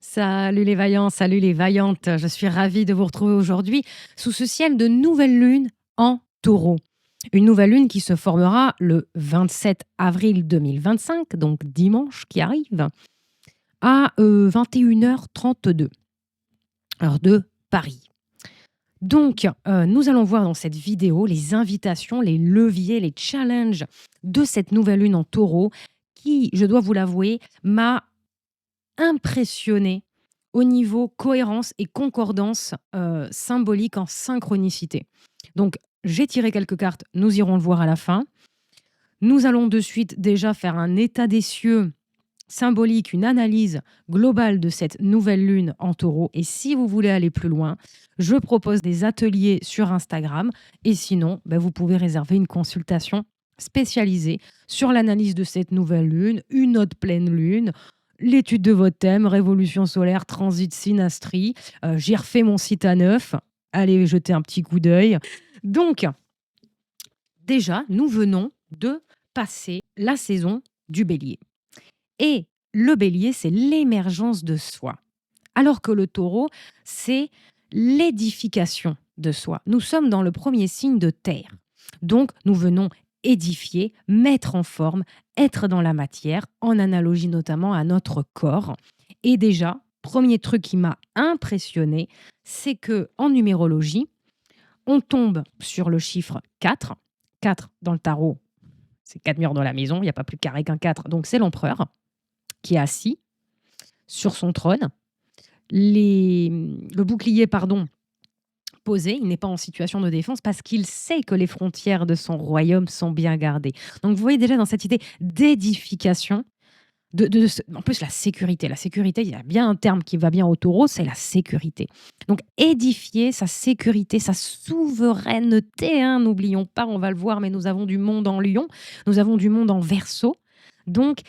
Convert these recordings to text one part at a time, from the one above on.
Salut les vaillants, salut les vaillantes. Je suis ravie de vous retrouver aujourd'hui sous ce ciel de nouvelle lune en taureau. Une nouvelle lune qui se formera le 27 avril 2025, donc dimanche qui arrive, à 21h32, heure de Paris. Donc, nous allons voir dans cette vidéo les invitations, les leviers, les challenges de cette nouvelle lune en taureau qui, je dois vous l'avouer, m'a impressionné au niveau cohérence et concordance symbolique en synchronicité. Donc, j'ai tiré quelques cartes, nous irons le voir à la fin. Nous allons de suite déjà faire un état des cieux symbolique, une analyse globale de cette nouvelle lune en taureau. Et si vous voulez aller plus loin, je propose des ateliers sur Instagram. Et sinon, vous pouvez réserver une consultation spécialisée sur l'analyse de cette nouvelle lune, une autre pleine lune, l'étude de votre thème, révolution solaire, transit synastrie. J'ai refait mon site à neuf. Allez jeter un petit coup d'œil. Donc, déjà, nous venons de passer la saison du bélier. Et le bélier, c'est l'émergence de soi. Alors que le taureau, c'est l'édification de soi. Nous sommes dans le premier signe de terre. Donc, nous venons édifier, mettre en forme, être dans la matière, en analogie notamment à notre corps. Et déjà, premier truc qui m'a impressionné, c'est que en numérologie, on tombe sur le chiffre 4. 4 dans le tarot, c'est 4 murs dans la maison, il n'y a pas plus carré qu'un 4, donc c'est l'empereur qui est assis sur son trône, le bouclier posé, il n'est pas en situation de défense parce qu'il sait que les frontières de son royaume sont bien gardées. Donc vous voyez déjà dans cette idée d'édification, en plus la sécurité, il y a bien un terme qui va bien au taureau, c'est la sécurité. Donc édifier sa sécurité, sa souveraineté, n'oublions pas, on va le voir, mais nous avons du monde en lion, nous avons du monde en verseau. Donc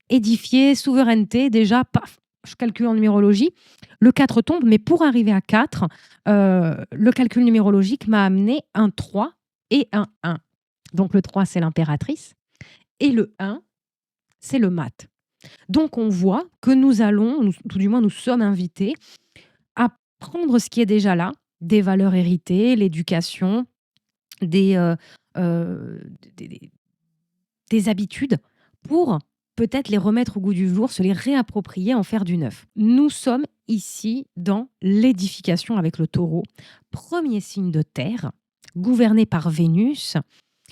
édifier, souveraineté, déjà, paf, je calcule en numérologie. Le 4 tombe, mais pour arriver à 4, le calcul numérologique m'a amené un 3 et un 1. Donc le 3, c'est l'impératrice, et le 1, c'est le mat. Donc on voit que tout du moins nous sommes invités à prendre ce qui est déjà là, des valeurs héritées, l'éducation, des, des habitudes, pour peut-être les remettre au goût du jour, se les réapproprier, en faire du neuf. Nous sommes ici dans l'édification avec le taureau, premier signe de terre, gouverné par Vénus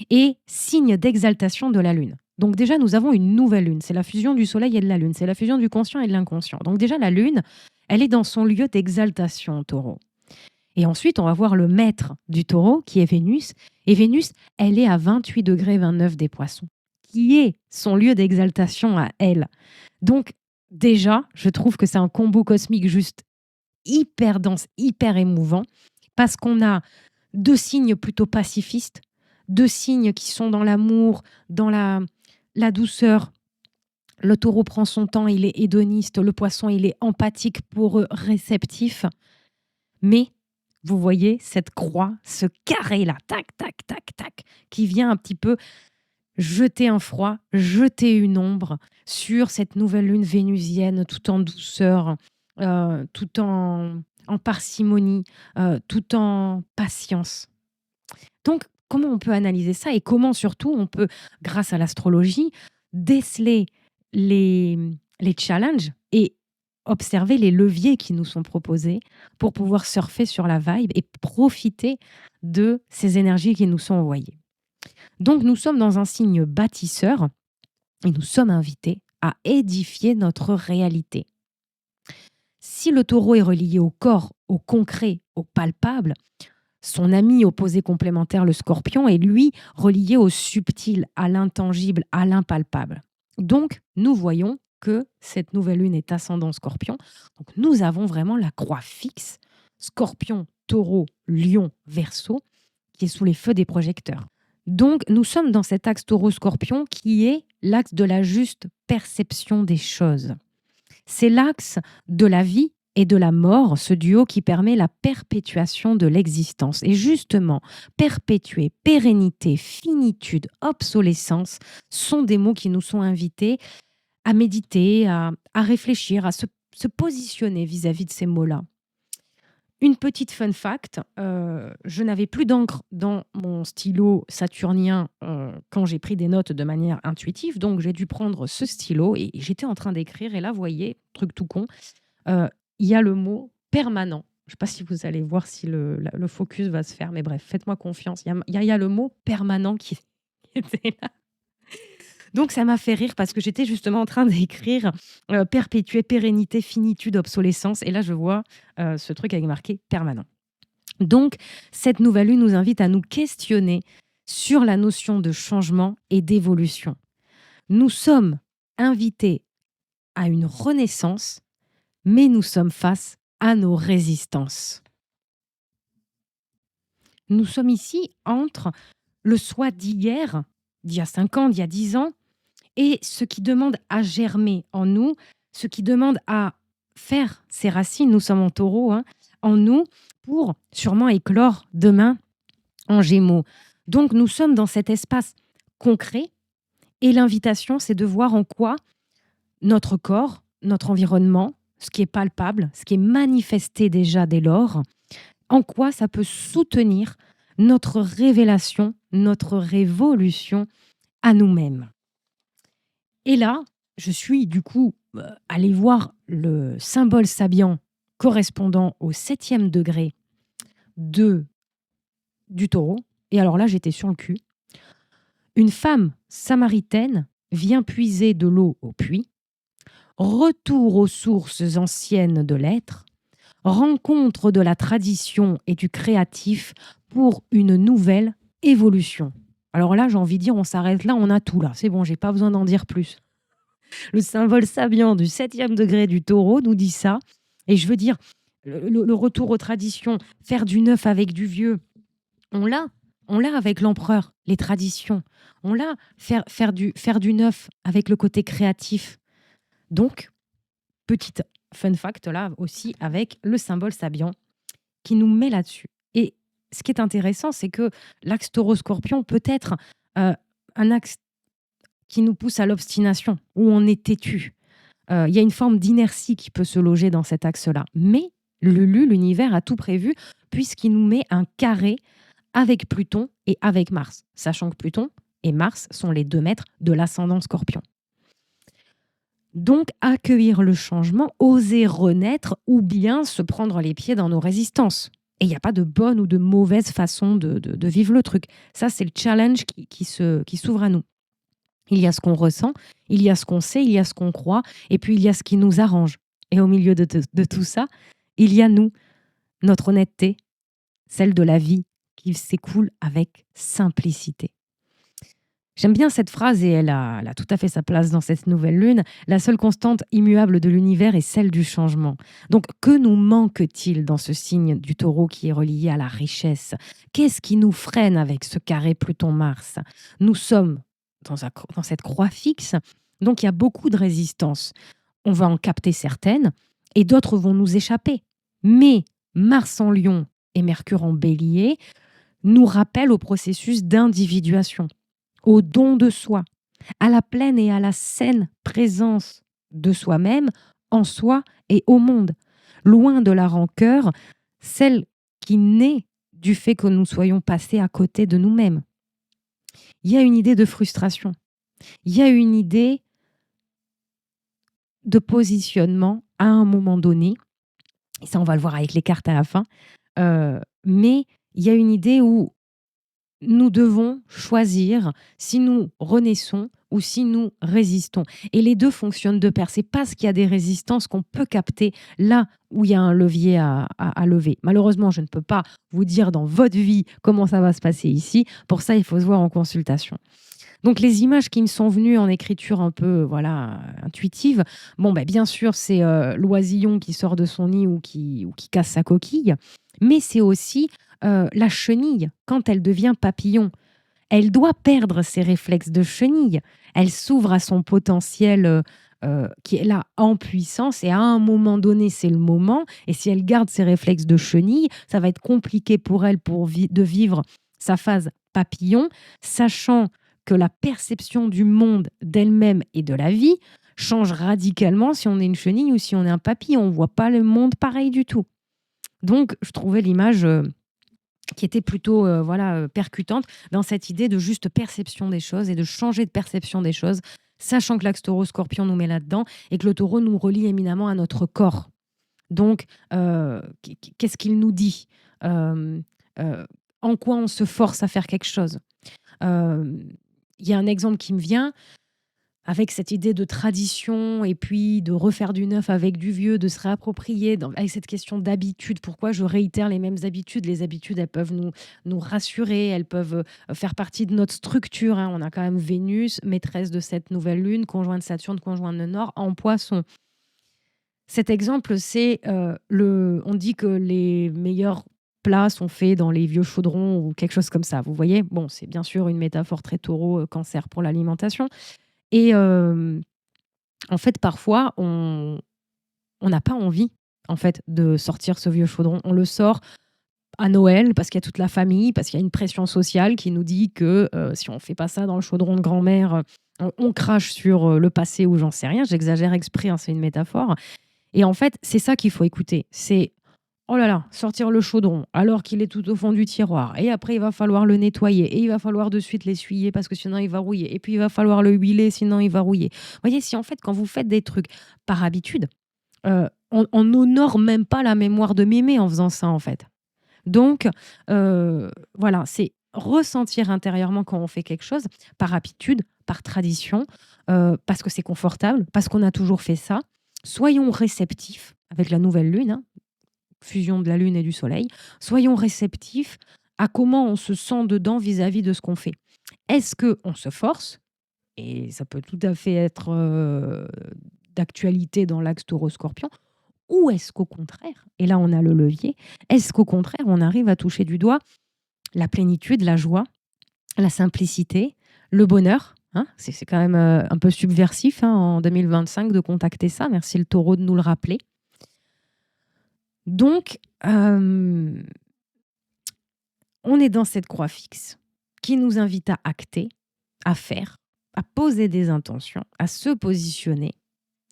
et signe d'exaltation de la lune. Donc déjà, nous avons une nouvelle lune. C'est la fusion du soleil et de la lune. C'est la fusion du conscient et de l'inconscient. Donc déjà, la lune, elle est dans son lieu d'exaltation au taureau. Et ensuite, on va voir le maître du taureau, qui est Vénus. Et Vénus, elle est à 28 degrés 29 des poissons, qui est son lieu d'exaltation à elle. Donc déjà, je trouve que c'est un combo cosmique juste hyper dense, hyper émouvant, parce qu'on a deux signes plutôt pacifistes, deux signes qui sont dans l'amour, dans la douceur. Le taureau prend son temps, il est hédoniste, le poisson, il est empathique, pour eux, réceptif. Mais vous voyez cette croix, ce carré-là, tac, tac, tac, tac, qui vient un petit peu jeter un froid, jeter une ombre sur cette nouvelle lune vénusienne, tout en douceur, tout en parcimonie, tout en patience. Donc, comment on peut analyser ça, et comment surtout on peut, grâce à l'astrologie, déceler les challenges et observer les leviers qui nous sont proposés pour pouvoir surfer sur la vibe et profiter de ces énergies qui nous sont envoyées. Donc nous sommes dans un signe bâtisseur et nous sommes invités à édifier notre réalité. Si le taureau est relié au corps, au concret, au palpable, son ami opposé complémentaire, le scorpion, est lui relié au subtil, à l'intangible, à l'impalpable. Donc nous voyons que cette nouvelle lune est ascendant scorpion. Donc nous avons vraiment la croix fixe, scorpion, taureau, lion, verseau, qui est sous les feux des projecteurs. Donc nous sommes dans cet axe taureau-scorpion qui est l'axe de la juste perception des choses. C'est l'axe de la vie et de la mort, ce duo qui permet la perpétuation de l'existence. Et justement, perpétuer, pérennité, finitude, obsolescence sont des mots qui nous sont invités à méditer, à réfléchir, à se se positionner vis-à-vis de ces mots-là. Une petite fun fact, je n'avais plus d'encre dans mon stylo saturnien, quand j'ai pris des notes de manière intuitive, donc j'ai dû prendre ce stylo et j'étais en train d'écrire et là, vous voyez, truc tout con, heu, il y a le mot «permanent». Je ne sais pas si vous allez voir si le focus va se faire, mais bref, faites-moi confiance. Il y a le mot «permanent» qui qui était là. Donc ça m'a fait rire parce que j'étais justement en train d'écrire, perpétuer, pérennité, finitude, obsolescence et là je vois, ce truc avec marqué permanent. Donc cette nouvelle lune nous invite à nous questionner sur la notion de changement et d'évolution. Nous sommes invités à une renaissance, mais nous sommes face à nos résistances. Nous sommes ici entre le soi d'hier, d'il y a 5 ans, d'il y a 10 ans, et ce qui demande à germer en nous, ce qui demande à faire ses racines, nous sommes en taureau, hein, en nous, pour sûrement éclore demain en gémeaux. Donc nous sommes dans cet espace concret et l'invitation, c'est de voir en quoi notre corps, notre environnement, ce qui est palpable, ce qui est manifesté déjà dès lors, en quoi ça peut soutenir notre révélation, notre révolution à nous-mêmes. Et là, je suis du coup allée voir le symbole sabian correspondant au 7e degré de, du taureau. Et alors là, j'étais sur le cul. Une femme samaritaine vient puiser de l'eau au puits, retour aux sources anciennes de l'être, rencontre de la tradition et du créatif pour une nouvelle évolution. Alors là, j'ai envie de dire, on s'arrête là, on a tout là. C'est bon, j'ai pas besoin d'en dire plus. Le symbole sabian du 7e degré du taureau nous dit ça. Et je veux dire, le retour aux traditions, faire du neuf avec du vieux, on l'a. On l'a avec l'empereur, les traditions. On l'a, faire du neuf avec le côté créatif. Donc, petite fun fact là aussi avec le symbole sabian qui nous met là-dessus. Et ce qui est intéressant, c'est que l'axe taureau-scorpion peut être un axe qui nous pousse à l'obstination, où on est têtu. Il y a une forme d'inertie qui peut se loger dans cet axe-là. Mais l'univers a tout prévu puisqu'il nous met un carré avec Pluton et avec Mars, sachant que Pluton et Mars sont les 2 maîtres de l'ascendant Scorpion. Donc, accueillir le changement, oser renaître ou bien se prendre les pieds dans nos résistances. Et il n'y a pas de bonne ou de mauvaise façon de vivre le truc. Ça, c'est le challenge qui s'ouvre à nous. Il y a ce qu'on ressent, il y a ce qu'on sait, il y a ce qu'on croit, et puis il y a ce qui nous arrange. Et au milieu de tout ça, il y a nous, notre honnêteté, celle de la vie qui s'écoule avec simplicité. J'aime bien cette phrase et elle a tout à fait sa place dans cette nouvelle lune. La seule constante immuable de l'univers est celle du changement. Donc, que nous manque-t-il dans ce signe du taureau qui est relié à la richesse? Qu'est-ce qui nous freine avec ce carré Pluton-Mars? Nous sommes dans cette croix fixe, donc il y a beaucoup de résistance. On va en capter certaines et d'autres vont nous échapper. Mais Mars en Lion et Mercure en Bélier nous rappellent au processus d'individuation, au don de soi, à la pleine et à la saine présence de soi-même, en soi et au monde, loin de la rancœur, celle qui naît du fait que nous soyons passés à côté de nous-mêmes. Il y a une idée de frustration, il y a une idée de positionnement à un moment donné, et ça on va le voir avec les cartes à la fin, mais il y a une idée où nous devons choisir si nous renaissons ou si nous résistons. Et les deux fonctionnent de pair. C'est parce qu'il y a des résistances qu'on peut capter là où il y a un levier à lever. Malheureusement, je ne peux pas vous dire dans votre vie comment ça va se passer ici. Pour ça, il faut se voir en consultation. Donc les images qui me sont venues en écriture un peu intuitive, bien sûr, c'est l'oisillon qui sort de son nid ou qui casse sa coquille, mais c'est aussi la chenille, quand elle devient papillon. Elle doit perdre ses réflexes de chenille. Elle s'ouvre à son potentiel qui est là en puissance et à un moment donné, c'est le moment. Et si elle garde ses réflexes de chenille, ça va être compliqué pour elle de vivre sa phase papillon, sachant que la perception du monde, d'elle-même et de la vie change radicalement si on est une chenille ou si on est un papillon. On ne voit pas le monde pareil du tout. Donc, je trouvais l'image qui était plutôt percutante dans cette idée de juste perception des choses et de changer de perception des choses, sachant que l'axe taureau-scorpion nous met là-dedans et que le taureau nous relie éminemment à notre corps. Donc, qu'est-ce qu'il nous dit En quoi on se force à faire quelque chose Il y a un exemple qui me vient avec cette idée de tradition et puis de refaire du neuf avec du vieux, de se réapproprier avec cette question d'habitude. Pourquoi je réitère les mêmes habitudes? Les habitudes, elles peuvent nous rassurer, elles peuvent faire partie de notre structure, hein. On a quand même Vénus, maîtresse de cette nouvelle lune, conjointe Saturne, conjointe de Nord, en Poisson. Cet exemple, c'est on dit que les meilleurs plats sont faits dans les vieux chaudrons ou quelque chose comme ça. Vous voyez? Bon, c'est bien sûr une métaphore très taureau, cancer pour l'alimentation. Et en fait, parfois, on n'a pas envie en fait, de sortir ce vieux chaudron. On le sort à Noël parce qu'il y a toute la famille, parce qu'il y a une pression sociale qui nous dit que si on ne fait pas ça dans le chaudron de grand-mère, on crache sur le passé ou j'en sais rien. J'exagère exprès, hein, c'est une métaphore. Et en fait, c'est ça qu'il faut écouter. C'est oh là là, sortir le chaudron alors qu'il est tout au fond du tiroir. Et après, il va falloir le nettoyer. Et il va falloir de suite l'essuyer parce que sinon, il va rouiller. Et puis, il va falloir le huiler, sinon, il va rouiller. Vous voyez, si en fait, quand vous faites des trucs par habitude, on n'honore même pas la mémoire de mémé en faisant ça, en fait. Donc, voilà, c'est ressentir intérieurement quand on fait quelque chose, par habitude, par tradition, parce que c'est confortable, parce qu'on a toujours fait ça. Soyons réceptifs avec la nouvelle lune, hein, fusion de la lune et du soleil. Soyons réceptifs à comment on se sent dedans vis-à-vis de ce qu'on fait. Est-ce qu'on se force? Et ça peut tout à fait être d'actualité dans l'axe taureau-scorpion. Ou est-ce qu'au contraire, et là on a le levier, est-ce qu'au contraire on arrive à toucher du doigt la plénitude, la joie, la simplicité, le bonheur, hein? C'est quand même un peu subversif, hein, en 2025 de contacter ça. Merci le taureau de nous le rappeler. Donc, on est dans cette croix fixe qui nous invite à acter, à faire, à poser des intentions, à se positionner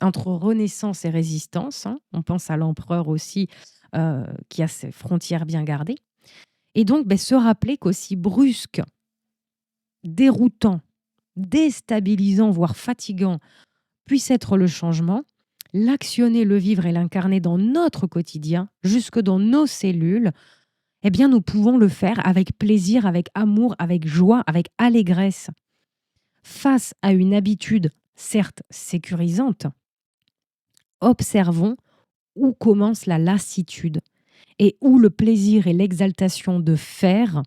entre renaissance et résistance, hein. On pense à l'empereur aussi, qui a ses frontières bien gardées. Et donc, se rappeler qu'aussi brusque, déroutant, déstabilisant, voire fatigant puisse être le changement, l'actionner, le vivre et l'incarner dans notre quotidien, jusque dans nos cellules, eh bien, nous pouvons le faire avec plaisir, avec amour, avec joie, avec allégresse. Face à une habitude, certes sécurisante, observons où commence la lassitude et où le plaisir et l'exaltation de faire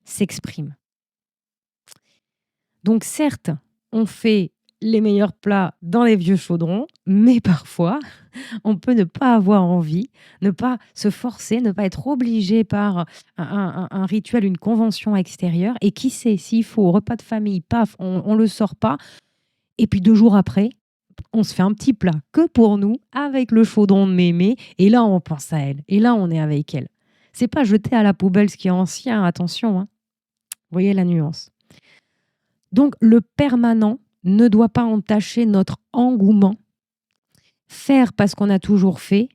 s'expriment. Donc certes, on fait les meilleurs plats dans les vieux chaudrons, mais parfois, on peut ne pas avoir envie, ne pas se forcer, ne pas être obligé par un rituel, une convention extérieure. Et qui sait, s'il faut, au repas de famille, paf, on ne le sort pas. Et puis 2 jours après, on se fait un petit plat que pour nous, avec le chaudron de mémé. Et là, on pense à elle. Et là, on est avec elle. C'est pas jeter à la poubelle ce qui est ancien, attention, hein. Vous voyez la nuance. Donc, le permanent ne doit pas entacher notre engouement. Faire parce qu'on a toujours fait,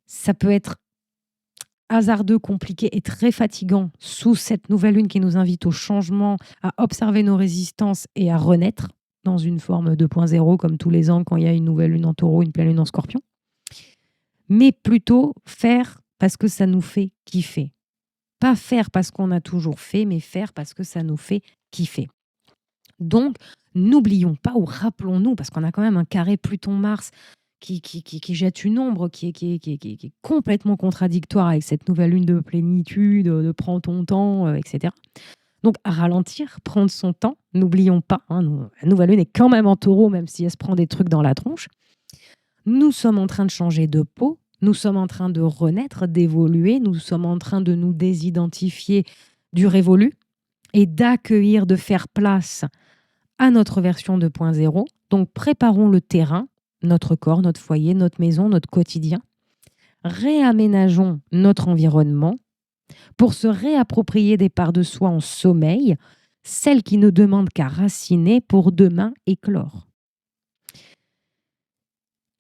ça peut être hasardeux, compliqué et très fatigant sous cette nouvelle lune qui nous invite au changement, à observer nos résistances et à renaître dans une forme 2.0 comme tous les ans quand il y a une nouvelle lune en taureau, une pleine lune en scorpion. Mais plutôt faire parce que ça nous fait kiffer. Pas faire parce qu'on a toujours fait, mais faire parce que ça nous fait kiffer. Donc, n'oublions pas ou rappelons-nous, parce qu'on a quand même un carré Pluton-Mars qui jette une ombre qui est complètement contradictoire avec cette nouvelle lune de plénitude, de prends ton temps, etc. Donc, à ralentir, prendre son temps, n'oublions pas, hein, la nouvelle lune est quand même en taureau, même si elle se prend des trucs dans la tronche. Nous sommes en train de changer de peau, nous sommes en train de renaître, d'évoluer, nous sommes en train de nous désidentifier du révolu et d'accueillir, de faire place à notre version 2.0. Donc, préparons le terrain, notre corps, notre foyer, notre maison, notre quotidien. Réaménageons notre environnement pour se réapproprier des parts de soi en sommeil, celles qui ne demandent qu'à raciner pour demain éclore.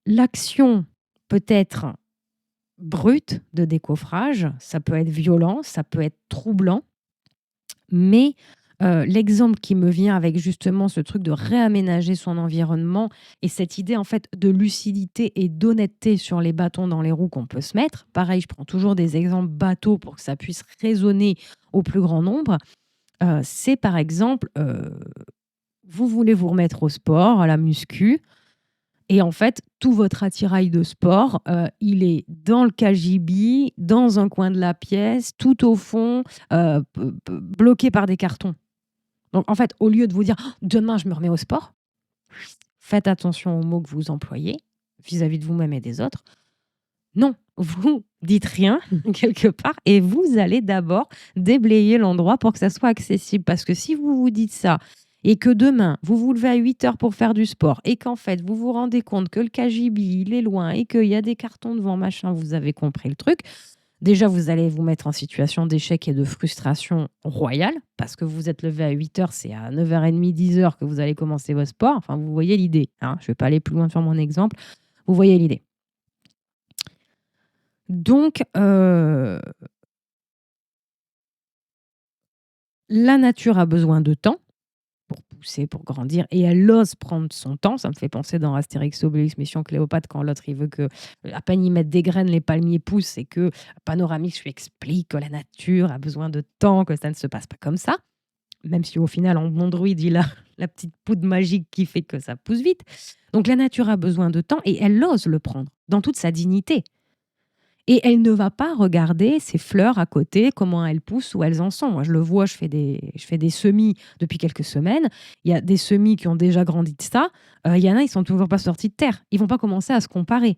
L'action peut être brute de décoffrage, ça peut être violent, ça peut être troublant, mais l'exemple qui me vient avec justement ce truc de réaménager son environnement et cette idée en fait de lucidité et d'honnêteté sur les bâtons dans les roues qu'on peut se mettre. Pareil, je prends toujours des exemples bateaux pour que ça puisse résonner au plus grand nombre. C'est par exemple, vous voulez vous remettre au sport, à la muscu, et en fait, tout votre attirail de sport, il est dans le cagibi, dans un coin de la pièce, tout au fond, bloqué par des cartons. Donc en fait, au lieu de vous dire: «Oh, demain je me remets au sport», faites attention aux mots que vous employez vis-à-vis de vous-même et des autres. Non, vous dites rien quelque part et vous allez d'abord déblayer l'endroit pour que ça soit accessible. Parce que si vous vous dites ça et que demain, vous vous levez à 8 heures pour faire du sport et qu'en fait, vous vous rendez compte que le KGB, il est loin et qu'il y a des cartons devant, machin, vous avez compris le truc. Déjà, vous allez vous mettre en situation d'échec et de frustration royale parce que vous êtes levé à 8 heures, c'est à 9h30, 10 heures que vous allez commencer votre sport. Enfin, vous voyez l'idée, hein. Je ne vais pas aller plus loin sur mon exemple. Vous voyez l'idée. Donc, la nature a besoin de temps pour pousser, pour grandir et elle ose prendre son temps. Ça me fait penser dans Astérix Obélix, Mission Cléopâtre, quand l'autre, il veut que à peine ils mettent des graines, les palmiers poussent et que Panoramix lui explique que la nature a besoin de temps, que ça ne se passe pas comme ça. Même si au final, en bon druide, il a la petite poudre magique qui fait que ça pousse vite. Donc la nature a besoin de temps et elle ose le prendre dans toute sa dignité. Et elle ne va pas regarder ces fleurs à côté, comment elles poussent, où elles en sont. Moi, je le vois, je fais des semis depuis quelques semaines. Il y a des semis qui ont déjà grandi de ça. Il y en a, ils sont toujours pas sortis de terre. Ils vont pas commencer à se comparer.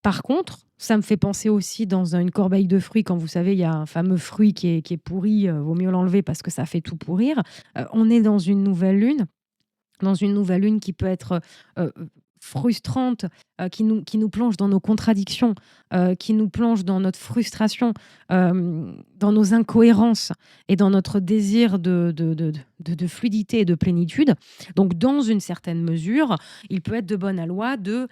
Par contre, ça me fait penser aussi dans une corbeille de fruits, quand vous savez, il y a un fameux fruit qui est pourri, vaut mieux l'enlever parce que ça fait tout pourrir. On est dans une nouvelle lune qui peut être frustrante, qui nous plonge dans nos contradictions, qui nous plonge dans notre frustration, dans nos incohérences et dans notre désir de fluidité et de plénitude. Donc, dans une certaine mesure, il peut être de bon aloi de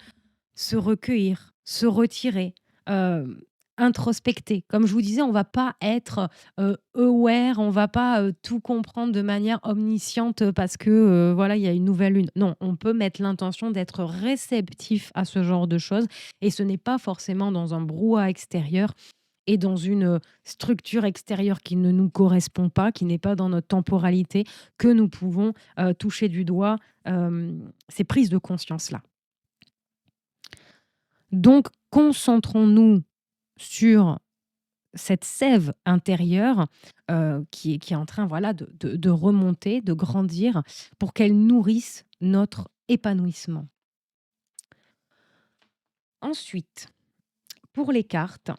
se recueillir, se retirer, heu, introspecter. Comme je vous disais, on va pas être, aware, on va pas, tout comprendre de manière omnisciente, parce que, voilà, il y a une nouvelle lune. Non, on peut mettre l'intention d'être réceptif à ce genre de choses et ce n'est pas forcément dans un brouhaha extérieur et dans une, structure extérieure qui ne nous correspond pas, qui n'est pas dans notre temporalité, que nous pouvons, toucher du doigt, ces prises de conscience-là. Donc, concentrons-nous sur cette sève intérieure qui est en train voilà, de remonter, de grandir pour qu'elle nourrisse notre épanouissement. Ensuite, pour les cartes,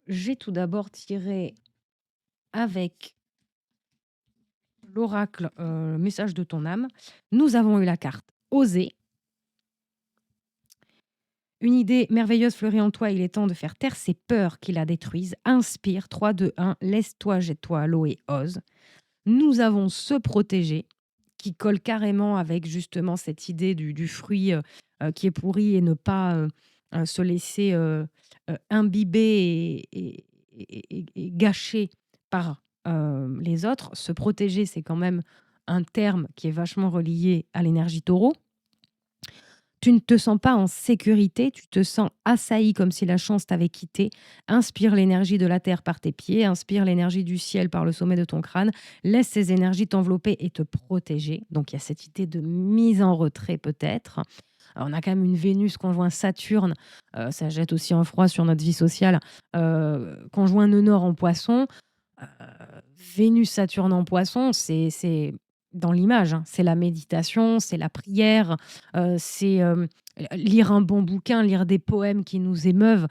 j'ai tout d'abord tiré avec l'oracle message de ton âme. Nous avons eu la carte Oser. Une idée merveilleuse fleurit en toi, il est temps de faire taire ces peurs qui la détruisent. Inspire, 3, 2, 1, laisse-toi, jette-toi à l'eau et ose. Nous avons se protéger, qui colle carrément avec justement cette idée du fruit qui est pourri et ne pas se laisser imbiber et gâcher par les autres. Se protéger, c'est quand même un terme qui est vachement relié à l'énergie taureau. Tu ne te sens pas en sécurité, tu te sens assailli comme si la chance t'avait quitté. Inspire l'énergie de la terre par tes pieds, inspire l'énergie du ciel par le sommet de ton crâne. Laisse ces énergies t'envelopper et te protéger. Donc il y a cette idée de mise en retrait peut-être. Alors, on a quand même une Vénus conjoint Saturne, ça jette aussi un froid sur notre vie sociale, conjoint nœud nord en poisson. Euh, Vénus, Saturne en poisson, c'est dans l'image, hein. C'est la méditation, c'est la prière, c'est lire un bon bouquin, lire des poèmes qui nous émeuvent,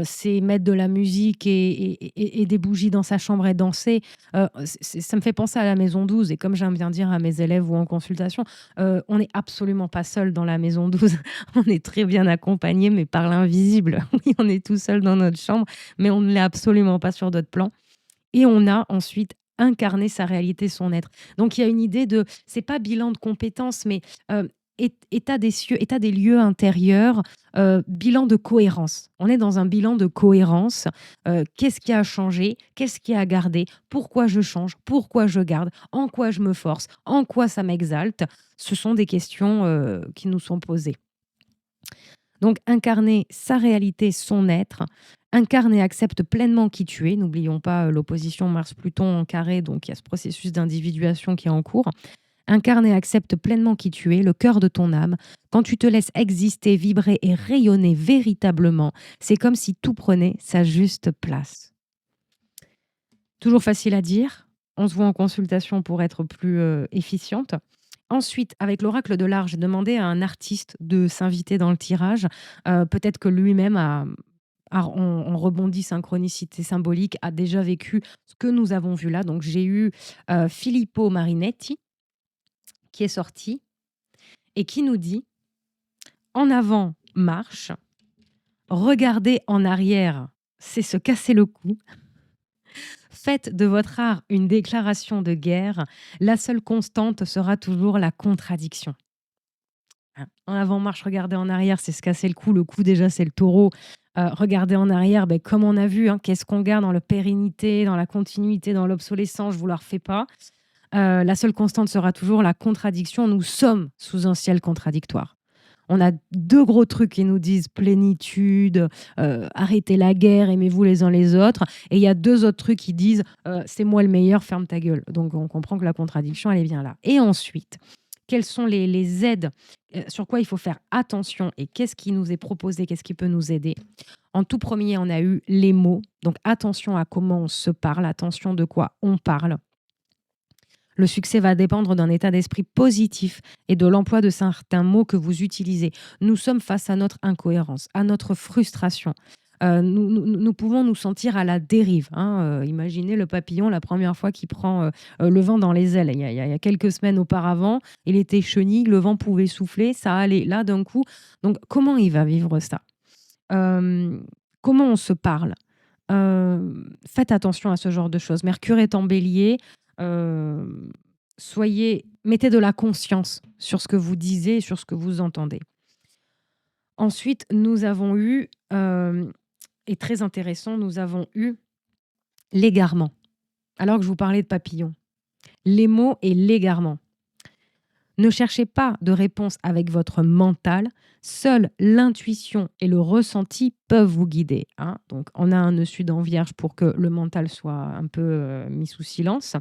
c'est mettre de la musique et des bougies dans sa chambre et danser. Ça me fait penser à la maison 12 et comme j'aime bien dire à mes élèves ou en consultation, on n'est absolument pas seul dans la maison 12. On est très bien accompagné, mais par l'invisible. Oui, on est tout seul dans notre chambre, mais on ne l'est absolument pas sur d'autres plans. Et on a ensuite incarné sa réalité, son être. Donc il y a une idée de, c'est pas bilan de compétences, mais état des cieux, état des lieux intérieurs, bilan de cohérence. On est dans un bilan de cohérence. Qu'est-ce qui a changé? Qu'est-ce qui a gardé? Pourquoi je change? Pourquoi je garde? En quoi je me force? En quoi ça m'exalte? Ce sont des questions qui nous sont posées. Donc, incarner sa réalité, son être, incarne et accepte pleinement qui tu es. N'oublions pas l'opposition Mars-Pluton en carré, donc il y a ce processus d'individuation qui est en cours. Incarne et accepte pleinement qui tu es, le cœur de ton âme. Quand tu te laisses exister, vibrer et rayonner véritablement, c'est comme si tout prenait sa juste place. Toujours facile à dire. On se voit en consultation pour être plus efficiente. Ensuite, avec l'oracle de l'art, j'ai demandé à un artiste de s'inviter dans le tirage. Peut-être que lui-même en rebondit synchronicité symbolique, a déjà vécu ce que nous avons vu là. Donc, j'ai eu Filippo Marinetti qui est sorti et qui nous dit en avant, marche, regarder en arrière, c'est se casser le cou. Faites de votre art une déclaration de guerre. La seule constante sera toujours la contradiction. Hein. En avant, marche, regarder en arrière, c'est se casser le cou. Le cou, déjà, c'est le taureau. Regarder en arrière, ben, comme on a vu, hein, qu'est-ce qu'on garde dans la pérennité, dans la continuité, dans l'obsolescence, je ne vous la refais pas. La seule constante sera toujours la contradiction. Nous sommes sous un ciel contradictoire. On a deux gros trucs qui nous disent plénitude, arrêtez la guerre, aimez-vous les uns les autres. Et il y a deux autres trucs qui disent c'est moi le meilleur, ferme ta gueule. Donc on comprend que la contradiction, elle est bien là. Et ensuite, quelles sont les aides, sur quoi il faut faire attention et qu'est-ce qui nous est proposé, qu'est-ce qui peut nous aider. En tout premier, on a eu les mots. Donc attention à comment on se parle, attention de quoi on parle. Le succès va dépendre d'un état d'esprit positif et de l'emploi de certains mots que vous utilisez. Nous sommes face à notre incohérence, à notre frustration. Nous pouvons nous sentir à la dérive. Hein. Imaginez le papillon la première fois qu'il prend le vent dans les ailes. Il y a quelques semaines auparavant, il était chenille, le vent pouvait souffler, ça allait. Là, d'un coup, donc comment il va vivre ça? Comment on se parle? Faites attention à ce genre de choses. Mercure est en bélier. Mettez de la conscience sur ce que vous disiez et sur ce que vous entendez. Ensuite, nous avons eu, et très intéressant, nous avons eu l'égarement. Alors que je vous parlais de papillon. Les mots et l'égarement. Ne cherchez pas de réponse avec votre mental. Seule l'intuition et le ressenti peuvent vous guider. Hein. Donc, on a un nœud sud en vierge pour que le mental soit un peu mis sous silence.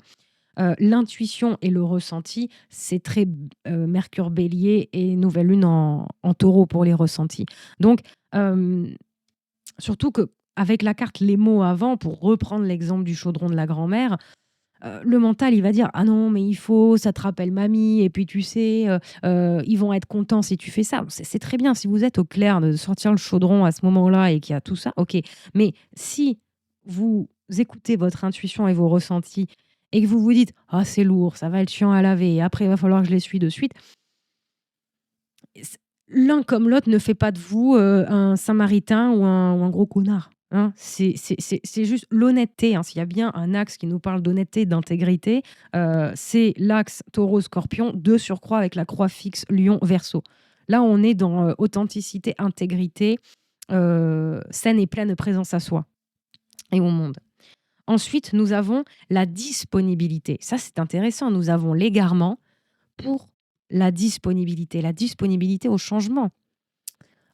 L'intuition et le ressenti, c'est très Mercure bélier et nouvelle lune en taureau pour les ressentis. Donc, surtout qu'avec la carte les mots avant, pour reprendre l'exemple du chaudron de la grand-mère, le mental, il va dire ah non, mais il faut, ça te rappelle mamie, et puis tu sais, ils vont être contents si tu fais ça. C'est très bien si vous êtes au clair de sortir le chaudron à ce moment-là et qu'il y a tout ça, ok. Mais si vous écoutez votre intuition et vos ressentis et que vous vous dites ah c'est lourd, ça va être chiant à laver, et après il va falloir que je l'essuie de suite, l'un comme l'autre ne fait pas de vous un Samaritain ou un gros connard. Hein. C'est juste l'honnêteté. Hein. S'il y a bien un axe qui nous parle d'honnêteté, d'intégrité, c'est l'axe taureau-scorpion, de surcroît avec la croix fixe lion-verseau. Là, on est dans authenticité, intégrité, saine et pleine présence à soi et au monde. Ensuite, nous avons la disponibilité. Ça, c'est intéressant. Nous avons l'égarement pour la disponibilité au changement.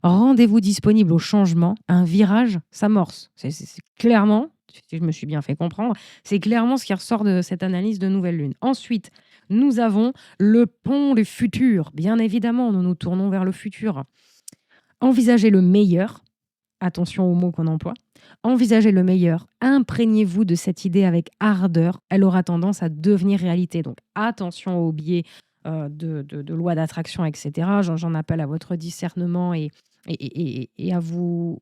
Rendez-vous disponible au changement, un virage s'amorce. C'est clairement, si je me suis bien fait comprendre, c'est clairement ce qui ressort de cette analyse de nouvelle lune. Ensuite, nous avons le pont du futur. Bien évidemment, nous nous tournons vers le futur. Envisagez le meilleur. Attention aux mots qu'on emploie. Envisagez le meilleur. Imprégnez-vous de cette idée avec ardeur. Elle aura tendance à devenir réalité. Donc, attention aux biais de loi d'attraction, etc. J'en appelle à votre discernement et à vous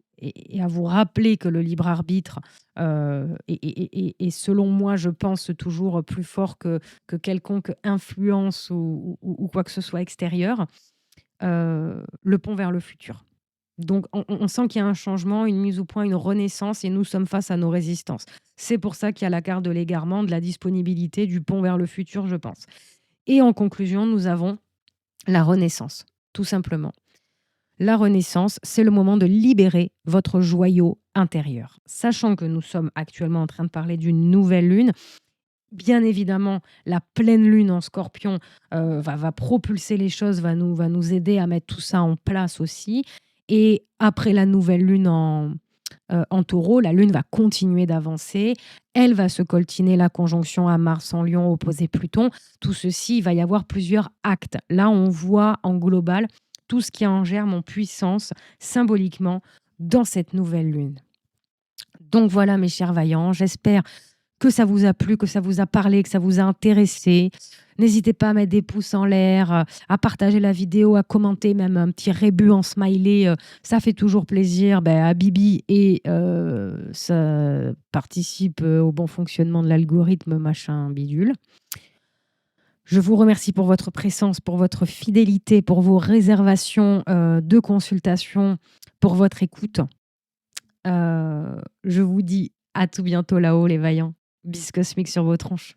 rappeler que le libre arbitre est, selon moi, je pense, toujours plus fort que quelconque influence ou quoi que ce soit extérieur. Le pont vers le futur. Donc, on sent qu'il y a un changement, une mise au point, une renaissance, et nous sommes face à nos résistances. C'est pour ça qu'il y a la carte de l'égarement, de la disponibilité, du pont vers le futur, je pense. Et en conclusion, nous avons La renaissance, tout simplement. La renaissance, c'est le moment de libérer votre joyau intérieur. Sachant que nous sommes actuellement en train de parler d'une nouvelle lune, bien évidemment, la pleine lune en scorpion va propulser les choses, va nous aider à mettre tout ça en place aussi. Et après la nouvelle lune en taureau, la lune va continuer d'avancer. Elle va se coltiner la conjonction à Mars en lion opposé Pluton. Tout ceci, il va y avoir plusieurs actes. Là, on voit en global tout ce qui est en germe, en puissance, symboliquement, dans cette nouvelle lune. Donc voilà, mes chers vaillants, j'espère que ça vous a plu, que ça vous a parlé, que ça vous a intéressé. N'hésitez pas à mettre des pouces en l'air, à partager la vidéo, à commenter, même un petit rébut en smiley. Ça fait toujours plaisir à Bibi et ça participe au bon fonctionnement de l'algorithme, machin, bidule. Je vous remercie pour votre présence, pour votre fidélité, pour vos réservations de consultation, pour votre écoute. Je vous dis à tout bientôt là-haut, les vaillants. Bis cosmique sur vos tronches.